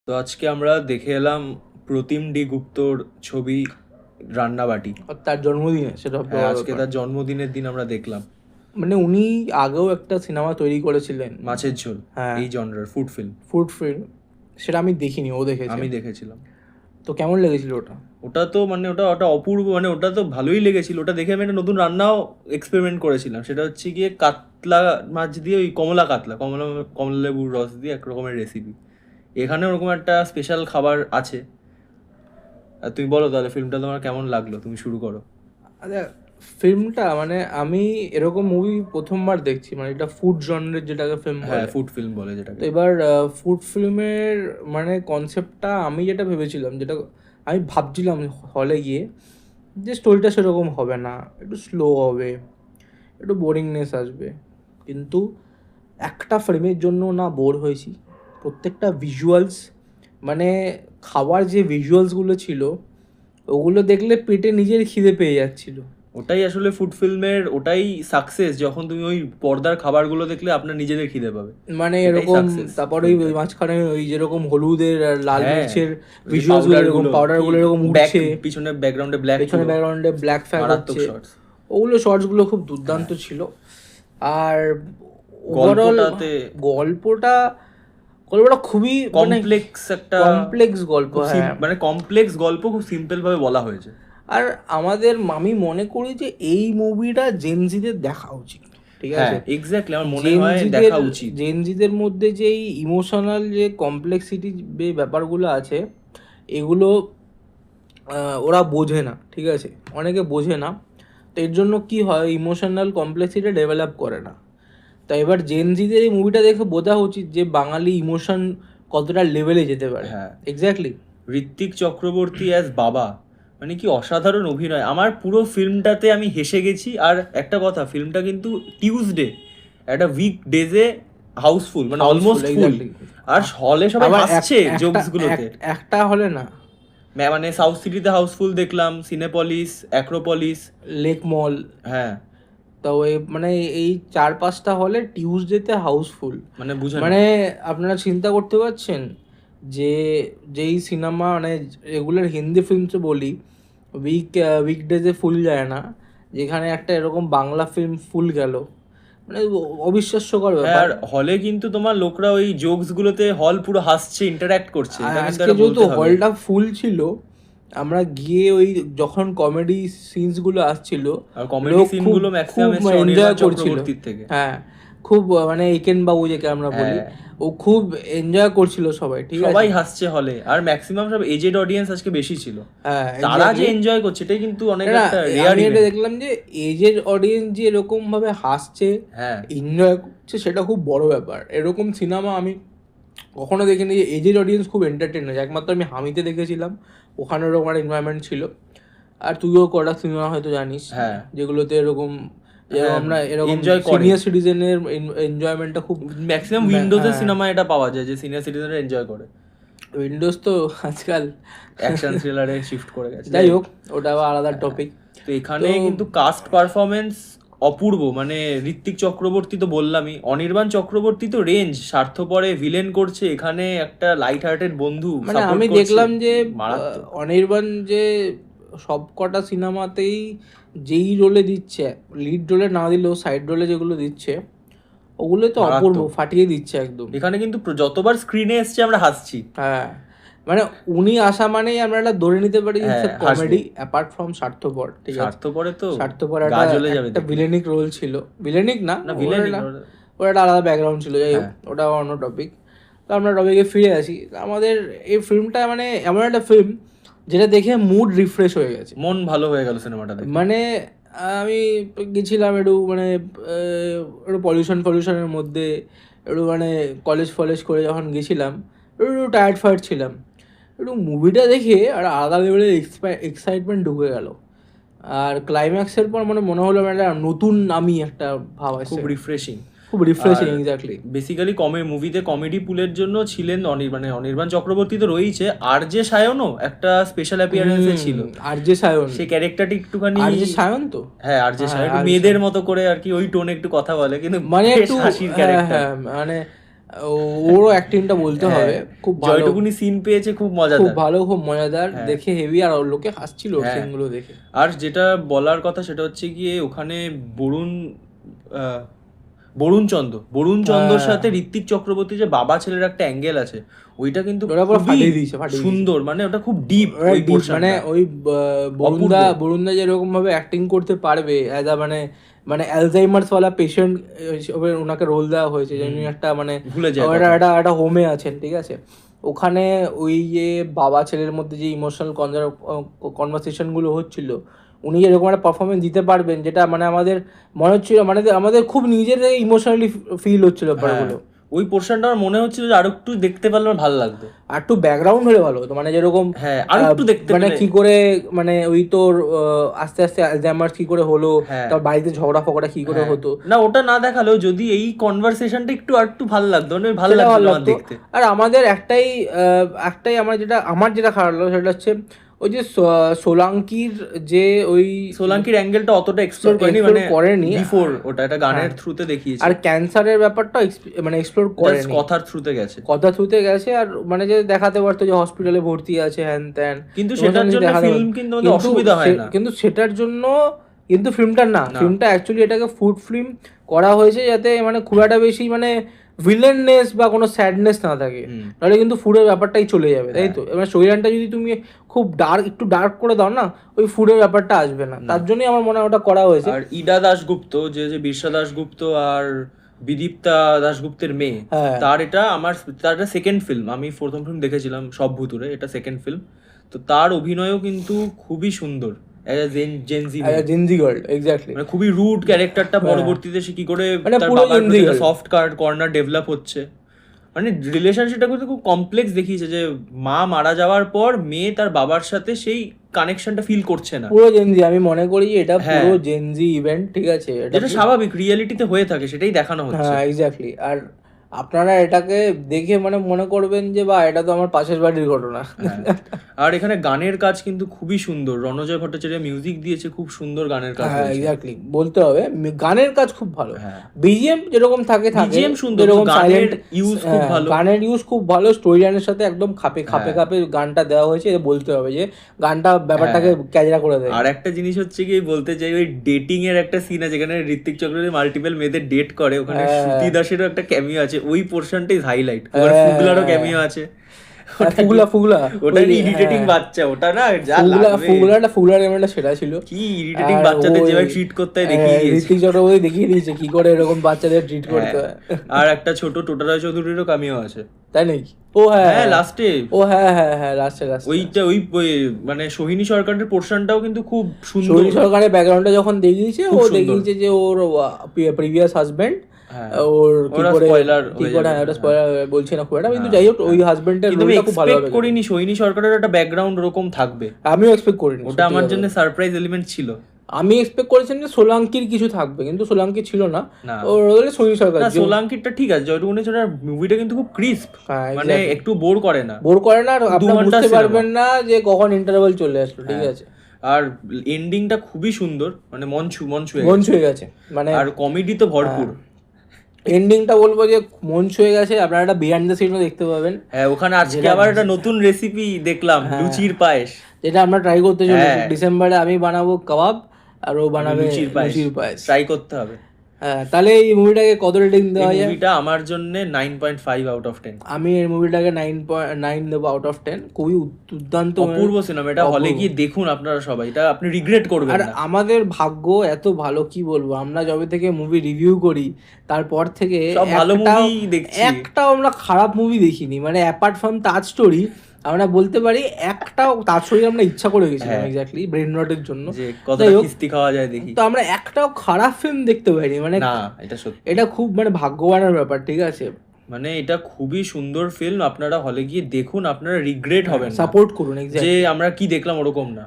তো আজকে আমরা দেখে এলাম প্রতিম ডি গুপ্তর ছবি রান্নাবাটি। আর তার জন্মদিনে সেটা হ্যাঁ, বড় আজকে ব্যাপার। তার জন্মদিনের দিন আমরা দেখলাম মানে উনি আগেও একটা সিনেমা তৈরি করেছিলেন, মাছের ঝোল, হ্যাঁ, এই জনরার ফুড ফিল্ম। Food film. সেটা আমি দেখিনি, ও দেখেছে। আমি দেখেছিলাম। তো কেমন লেগেছিল ওটা? ওটা তো মানে ওটা ওটা অপূর্ব, মানে ওটা তো ভালোই লেগেছিল। ওটা দেখে আমি একটা নতুন রান্নাও এক্সপেরিমেন্ট করেছিলাম। সেটা হচ্ছে গিয়ে কাতলা মাছ দিয়ে ওই কমলা কাতলা, কমলা কমলা লেবুর রস দিয়ে এক রকমের রেসিপি। এখানে ওরকম একটা স্পেশাল খাবার আছে। আর তুমি বলো তাহলে ফিল্মটা তোমার কেমন লাগলো, তুমি শুরু করো। আচ্ছা, ফিল্মটা মানে আমি এরকম মুভি প্রথমবার দেখছি, মানে এটা ফুড জনরের যেটাকে ফিল্ম হ্যাঁ, বলে। ফুড ফিল্ম বলে যেটাকে। তো এবার ফুড ফিল্মের মানে কনসেপ্টটা আমি যেটা ভেবেছিলাম, যেটা আমি ভাবছিলাম হলে গিয়ে, যে স্টোরিটা সেরকম হবে না, একটু স্লো হবে, একটু বোরিংনেস আসবে। কিন্তু একটা ফ্রেমের জন্য না বোর হয়েছি। প্রত্যেকটা ভিজুয়ালস, মানে খাওয়ার যে ভিজুয়ালসগুলো ছিল, ওগুলো দেখলে পেটে নিজের খিদে পেয়ে যাচ্ছিল। ওটাই আসলে ফুড ফিল্মের ওটাই সাকসেস, যখন তুমি ওই পর্দার খাবারগুলো দেখলে আপনার নিজেদের খিদে পাবে। মানে এটাই এরকম, সাকসেস তারপরে ওই মাঝখানে ওই যেরকম হলুদের আর লাল হ্যাঁ, মির্চের ওই যে ভিজুয়ালসগুলো, এরকম পাউডারগুলো এরকম উঠছে, পিছনে ব্যাকগ্রাউন্ডে ব্ল্যাক, পেছনে ব্যাকগ্রাউন্ডে ব্ল্যাক ফ্যাগ মারাত্মক হচ্ছে। শর্টস। ওগুলো শর্টসগুলো খুব দুর্দান্ত ছিল। আর ওভারঅল গল্পটাতে গল্পটা গল্পটা খুবই মানে কমপ্লেক্স একটা, কমপ্লেক্স গল্প, খুব হ্যাঁ। মানে কমপ্লেক্স গল্প খুব সিম্পল ভাবে বলা হয়েছে। আর আমি মনে করি যে এই মুভিটা জেনজিদের দেখা উচিত, ঠিক হ্যাঁ, আছে? এক্স্যাক্টলি, আমার মনে হয় দেখা উচিত। জেনজিদের মধ্যে যে এই ইমোশনাল যে কমপ্লেক্সিটি ব্যাপারগুলো আছে, এগুলো ওরা বোঝে না, ঠিক আছে? অনেকে বোঝে না। তো এর জন্য কি হয়, ইমোশনাল কমপ্লেক্সিটি ডেভেলপ করে না। তো এবার জেনজিদের এই মুভিটা দেখে বোঝা উচিত যে বাঙালি ইমোশন কতটা লেভেলে যেতে পারে। হ্যাঁ, এক্স্যাক্টলি। ঋত্বিক চক্রবর্তী অ্যাজ বাবা, মানে কি অসাধারণ অভিনয়। আমার পুরো ফিল্মটাতে আমি হেসে গেছি। আর একটা কথা, ফিল্মটা কিন্তু টিউসডে, একটা উইক ডেজে হাউসফুল, মানে অলমোস্ট ফুল। আর হলে সবাই হাসছে জোকস গুলোতে। একটা হলে না, মানে সাউথ সিটিতে হাউসফুল দেখলাম, সিনেপলিস, অ্যাক্রোপলিস, লেক মল, হ্যাঁ, তো মানে এই 4-5টা হলে টিউসডেতে হাউসফুল। মানে বুঝে নাও। মানে আপনারা চিন্তা করতে পারছেন যে যেই সিনেমা, মানে রেগুলার হিন্দি ফিল্মস বলি, উইকডেজে ফুল যায় না, যেখানে একটা এরকম বাংলা ফিল্ম ফুল গেল, মানে অবিশ্বাস্যকর হ্যাঁ, ব্যাপার। আর হলে কিন্তু তোমার লোকরা ওই জোকস গুলোতে হল পুরো হাসছে, ইন্টারঅ্যাক্ট করছে। আর এটা কিন্তু আজকে একটা যেহেতু বলতে হবে। হলটা ফুল ছিল, আমরা গিয়ে ওই যখন কমেডি সিনসগুলো আসছিল, আর কমেডি লোক সিন খুব গুলো খুব ম্যাক্সিমাম এসছে এনজয় অনির্বাণ করছিল। চক্রবর্তীর থেকে। হ্যাঁ, খুব মানে একেন বাবু যাকে আমরা বলি, হ্যাঁ, ও খুব এনজয় করছিল সবাই, ঠিক আছে? সবাই হাসছে হলে। আর ম্যাক্সিমাম সব এজেড অডিয়েন্স আজকে বেশি ছিল। হ্যাঁ, তারা যে exactly। এনজয় করছে এটাই কিন্তু অনেক না, একটা রেয়ার আমি এটা ইভেন্ট। দেখলাম যে এজের অডিয়েন্স যে এরকম ভাবে হাসছে, হ্যাঁ, এনজয় করছে, সেটা খুব বড় ব্যাপার। এরকম সিনেমা আমি কখনো দেখিনি যে এজের অডিয়েন্স খুব এন্টারটেন হয়েছে। একমাত্র আমি হামিতে দেখেছিলাম, ওখানে ওরকম একটা এনভায়রনমেন্ট ছিল। আর তুইও কটা সিনেমা হয়তো জানিস, হ্যাঁ, যেগুলোতে এরকম, যেরকম হ্যাঁ, আমরা এরকম এনজয় করে। সিনিয়র সিটিজেনের এনজয়মেন্টটা খুব। ম্যাক্সিমাম উইন্ডোজের হ্যাঁ, সিনেমা এটা পাওয়া যায় যে সিনিয়র সিটিজেনরা এনজয় করে। উইন্ডোজ তো আজকাল অ্যাকশন থ্রিলারে শিফট করে গেছে। যাই হোক, ওটা আবার আলাদা টপিক। তো এখানে কিন্তু কাস্ট পারফরমেন্স অপূর্ব। মানে ঋত্বিক চক্রবর্তী তো বললামই, অনির্বাণ চক্রবর্তী তো রেঞ্জ, স্বার্থপরে ভিলেন করছে, এখানে একটা লাইট হার্টেড বন্ধু মানে support আমি করছে। দেখলাম যে মারাত্মক। অনির্বাণ যে সব কটা সিনেমাতেই যেই রোলে দিচ্ছে, লিড রোলে না দিলেও সাইড রোলে যেগুলো দিচ্ছে, ওগুলো তো অপূর্ব, মারাত্মক। ফাটিয়ে দিচ্ছে একদম। এখানে কিন্তু যতবার স্ক্রিনে এসছে আমরা হাসছি। হ্যাঁ, মানে উনি আসা মানেই আমরা একটা ধরে নিতে পারি হ্যাঁ, কমেডি, অ্যাপার্ট ফ্রম স্বার্থপর, ঠিক আছে? স্বার্থপরে তো স্বার্থপর গা জ্বলে যাবে একটা দেখলে। ভিলেনিক রোল ছিল, ভিলেনিক না, না, ভিলেন ওর একটা আলাদা ব্যাকগ্রাউন্ড ছিল। যাই হোক, হ্যাঁ। ওটা অন্য টপিক। তো আমরা টপিকে ফিরে আসি। আমাদের এই ফিল্মটা মানে এমন একটা ফিল্ম যেটা দেখে মুড রিফ্রেশ হয়ে গেছে। মন ভালো হয়ে গেল সিনেমাটা দেখে। মানে আমি গেছিলাম একটু মানে একটু পলিউশনের মধ্যে, একটু মানে কলেজ করে যখন গেছিলাম, একটু টায়ার্ড ফায়ার্ড ছিলাম, একটু মুভিটা দেখে আর আলাদা লেভেলের এক্সাইটমেন্ট ঢুকে গেল। আর ক্লাইম্যাক্সের পর মনে হলো একটা নতুন আমি একটা ভাব আসছে, খুব রিফ্রেশিং। খুব রিফ্রেশিং। এক্স্যাক্টলি। বেসিক্যালি মুভিতে কমেডি পুলের জন্য ছিলেন অনির্বাণ চক্রবর্তী তো রয়েছে, আর যে সায়নও একটা স্পেশাল অ্যাপিয়ারেন্সে ছিল। আর যে সায়ন, সেই ক্যারেক্টারটি একটুখানি, আর যে সায়ন তো, হ্যাঁ, আর যে সায়ন একটু মেয়েদের মতো করে আর কি, ওই টোনে একটু কথা বলে, কিন্তু মানে বেশ একটু হাসির ক্যারেক্টার। হ্যাঁ, মানে ওরও অ্যাক্টিংটা বলতে হবে খুব ভালো, যতটুকুনি সিন পেয়েছে খুব খুব মজাদার। ভালো, খুব মজাদার, হ্যাঁ। দেখে হেভি, আর ওর লোকে হাসছিল হ্যাঁ। সিনগুলো দেখে। আর যেটা বলার কথা সেটা হচ্ছে গিয়ে ওখানে বরুণ আহ, বরুণ চন্দ্রর সাথে ঋত্বিক চক্রবর্তী যে বাবা ছেলের একটা অ্যাঙ্গেল আছে, ওইটা কিন্তু ওরা পুরো খুবই ফাটিয়ে দিয়েছে, ফাটিয়ে সুন্দর, মানে ওটা খুব ডিপ ওরা ওই deep, পোর্শনটা। মানে ওই অপূর্ব। বরুণদা যেরকম ভাবে অ্যাক্টিং করতে পারবে অ্যাজ আ মানে মানে অ্যালজাইমার্স ওয়ালা পেশেন্ট ওনাকে রোল দেওয়া হয়েছে, যিনি একটা মানে ভুলে যায় একটা কথা। একটা একটা হোমে আছেন, ঠিক আছে। ওখানে ওই যে বাবা ছেলের মধ্যে যে ইমোশনাল কনভারসেশন গুলো হচ্ছিল, উনি এরকম একটা পারফরমেন্স দিতে পারবেন যেটা মানে আমাদের মনে হচ্ছিল, মানে আমাদের খুব নিজের ইমোশনালি ফিল হচ্ছিল ব্যাপারগুলো। ওই পোর্শনটা আমার মনে হচ্ছিল যে আরো একটু দেখতে পারলে আমার ভালো লাগতো। আর একটু ব্যাকগ্রাউন্ড হলে ভালো হতো, মানে যেরকম হ্যাঁ, আর একটু দেখতে মানে পেলে। কি করে মানে ওই তোর আস্তে আস্তে অ্যালজাইমার্স কি করে হলো, হ্যাঁ। তার বাড়িতে ঝগড়া ফগড়া কি করে হ্যাঁ। হতো, না, ওটা না দেখালেও যদি এই কনভারসেশনটা একটু আর একটু ভালো লাগতো, মানে ভালো সেটা লাগতো ভালো আমার লাগতো। দেখতে। আর আমাদের একটাই আমার যেটা খারাপ লাগলো সেটা হচ্ছে ওই যে সোলাঙ্কির যে ওই সোলাঙ্কির অ্যাঙ্গেলটা অতটা এক্সপ্লোর করেনি, explore মানে করেনি। বিফোর ওটা একটা গানের হ্যাঁ। থ্রুতে দেখিয়েছে, আর ক্যান্সারের ব্যাপারটা মানে এক্সপ্লোর Just করেনি, কথার থ্রুতে গেছে। কথা থ্রুতে গেছে। আর মানে যে দেখাতে পারতো যে হসপিটালে ভর্তি আছে হ্যান ত্যান, কিন্তু সেটার জন্য ফিল্ম কিন্তু আমাদের অসুবিধা হয় না। কিন্তু সেটার জন্য কিন্তু ফিল্মটা না, ফিল্মটা অ্যাকচুয়ালি এটাকে ফুড ফিল্ম করা হয়েছে যাতে মানে খুব একটা বেশি মানে ভিলেননেস বা কোনো স্যাডনেস না থাকে, তাহলে কিন্তু ফুডের ব্যাপারটাই চলে যাবে, তাই তো। এবার স্টোরিলাইনটা যদি তুমি খুব একটু ডার্ক করে দাও না, ওই ফুডের ব্যাপারটা আসবে না, তার জন্যই আমার মনে হয় ওটা করা হয়েছে। আর ইডা দাশগুপ্ত যে বিরসা দাশগুপ্ত আর বিদীপ্তা দাশগুপ্তের মেয়ে, হ্যাঁ। তার এটা সেকেন্ড ফিল্ম। আমি প্রথম ফিল্ম দেখেছিলাম সব ভুতুরে, এটা সেকেন্ড ফিল্ম। তো তার অভিনয়ও কিন্তু খুবই সুন্দর, জেনজি গার্ল, এক্স্যাক্টলি। মানে খুবই রুড ক্যারেক্টারটা পরবর্তীতে সে কি করে মানে তার পুরো বাবার Gen Z girl। Soft corner develop হচ্ছে, মানে রিলেশনশিপটা কিন্তু খুব কমপ্লেক্স দেখিয়েছে, যে মা মারা যাওয়ার পর মেয়ে তার বাবার সাথে সেই কানেকশনটা ফিল করছে না, পুরো জেনজি। আমি মনে করি এটা হ্যাঁ। পুরো জেনজি ইভেন্ট, ঠিক আছে। যেটা স্বাভাবিক রিয়েলিটিতে হয়ে থাকে, সেটাই দেখানো হচ্ছে। হ্যাঁ, এক্স্যাক্টলি। আর আপনারা এটাকে দেখে মানে মনে করবেন যে বা এটা তো আমার পাশের বাড়ির ঘটনা। হ্যাঁ। আর এখানে গানের কাজ কিন্তু খুবই সুন্দর, রণজয় ভট্টাচার্য মিউজিক দিয়েছে, খুব সুন্দর গানের কাজ হ্যাঁ, হয়েছে। এক্স্যাক্টলি, বলতে হবে গানের কাজ খুব ভালো। হ্যাঁ। বিজিএম যেরকম থাকে BGM সুন্দর, যেরকম গানের সাইলেন্ট use খুব ভালো। গানের ইউজ খুব ভালো, স্টোরি লাইনের সাথে একদম খাপে হ্যাঁ। খাপে গানটা দেওয়া হয়েছে, এটা বলতে হবে যে গানটা ব্যাপারটাকে ক্যাজরা করে দেয়। আর একটা জিনিস হচ্ছে কি বলতে চাই, ওই ডেটিং এর একটা সিন আছে যেখানে ঋত্বিক চক্রবর্তী মাল্টিপল মেয়েদের ডেট করে, ওখানে শ্রুতি দাসেরও একটা ক্যামিও আছে, ওই পোর্শনটাই হাইলাইট। ওখানে ফুগলারও ক্যামিও আছে। ফুগলা ওটা ইরিটেটিং বাচ্চা, ওটা না যা লাগবে। ফুগলার এমনটা সেটা ছিল কি ইরিটেটিং বাচ্চাদের যেভাবে ট্রিট করতে হয় দেখিয়ে দিয়েছে। ঋত্বিক চক্রবর্তী দেখিয়ে দিয়েছে কি করে এরকম বাচ্চাদের ট্রিট করতে হয়। আর একটা ছোট টোটারায় চৌধুরীরও কামিও আছে, তাই নাকি? ও হ্যাঁ, লাস্টে। ও হ্যাঁ লাস্টে ওইটা ওই মানে সোহিনী সরকারের পোর্শনটাও কিন্তু খুব সুন্দর। সোহিনী সরকারের ব্যাকগ্রাউন্ডটা যখন দেখিয়েছে, ও খুব সুন্দর। দেখিয়েছে যে ওর প্রিভিয়াস হাজবেন্ড, হ্যাঁ। ওর কি ওরা করে spoiler কি হয়ে করে, যাবে। হ্যাঁ ওটা স্পয়লার বলছি না খুব একটা, কিন্তু যাই হোক ওই হাজবেন্ডের কিন্তু আমি রোলটা খুব ভালো এক্সপেক্ট হবে। করিনি সোহিনী সরকারের একটা ব্যাকগ্রাউন্ড ওরকম থাকবে, আমিও এক্সপেক্ট করিনি, ওটা আমার জন্য সারপ্রাইজ এলিমেন্ট ছিল। আমি এক্সপেক্ট করেছিলাম যে সোলাঙ্কির কিছু থাকবে, কিন্তু সোলাঙ্কি ছিল না, না। ওর রোলে সোহিনী সরকার। না, সোলাঙ্কিরটা ঠিক আছে, যতটুকুনি ছোট, মুভিটা কিন্তু খুব ক্রিস্প, হ্যাঁ, মানে একটু বোর করে না, বোর করে না, আর আপনি ঘন্টার বুঝতে cinema। পারবেন না যে কখন ইন্টারভেল চলে আসলো, ঠিক আছে। আর এন্ডিংটা খুবই সুন্দর, মানে মন ছুঁয়ে মন গেছে। ছুঁয়ে গেছে, মানে আর কমেডি তো ভরপুর। এন্ডিংটা বলবো যে মন ছুঁয়ে গেছে। আপনারা একটা বিহাইন্ড দ্য সিনও দেখতে পাবেন, হ্যাঁ, ওখানে আজকে আবার একটা নতুন রেসিপি দেখলাম, লুচির পায়েস, যেটা আমরা ট্রাই করতে চলেছি। হ্যাঁ। ডিসেম্বরে আমি বানাবো কাবাব আর ও বানাবে লুচির লুচির পায়েস। ট্রাই করতে হবে। হ্যাঁ, তাহলে এই মুভিটাকে কত রেটিং দেওয়া যায়? মুভিটা আমার জন্য 9.5 আউট অফ 10। আমি এই মুভিটাকে 9 দেবো আউট অফ 10। খুবই দুর্দান্ত, অপূর্ব সিনেমা, এটা হলে গিয়ে দেখুন আপনারা সবাই, এটা আপনি রিগ্রেট করবেন আর না। আমাদের ভাগ্য এত ভালো, কি বলবো, আমরা যবে থেকে মুভি রিভিউ করি তারপর থেকে সব ভালো মুভি দেখছি, একটাও আমরা খারাপ মুভি দেখিনি, মানে অ্যাপার্ট ফ্রম তাজ স্টোরি আমরা বলতে পারি একটাও তাজ স্টোরি আমরা ইচ্ছা করে গেছিলাম, এক্স্যাক্টলি ব্রেন রটের জন্য, যে কতটা কিস্তি খাওয়া যায় দেখি। তো আমরা একটাও খারাপ ফিল্ম দেখতে পাইনি, মানে না, এটা সত্যি, এটা খুব মানে ভাগ্যবানের ব্যাপার, ঠিক আছে। মানে এটা খুবই সুন্দর ফিল্ম, আপনারা হলে গিয়ে দেখুন, আপনারা রিগ্রেট হবেন না, সাপোর্ট করুন, যে আমরা কি দেখলাম ওরকম না।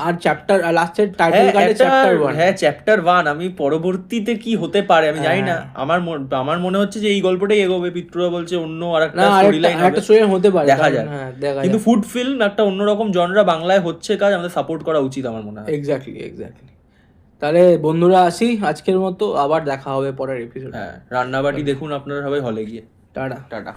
আর চ্যাপ্টার লাস্টের টাইটেল কার্ডে চ্যাপ্টার 1, হ্যাঁ চ্যাপ্টার 1। আমি পরবর্তীতে কি হতে পারে আমি জানি না, আমার মনে হচ্ছে যে এই গল্পটাই এগোবে, পিতৃরা বলছে অন্য আরেকটা স্টোরি লাইন হবে, একটা স্টোরি হতে পারে, দেখা যায়। হ্যাঁ দেখা কিন্তু যায়। ফুড ফিল্ম একটা অন্যরকম জনরা বাংলায় হচ্ছে কাজ, আমাদের সাপোর্ট করা উচিত আমার মনে হয়। এক্স্যাক্টলি। তাহলে বন্ধুরা আসি আজকের মতো, আবার দেখা হবে পরের এপিসোড। হ্যাঁ, রান্নাবাটি দেখুন আপনারা সবাই হলে গিয়ে। টাটা। টাটা।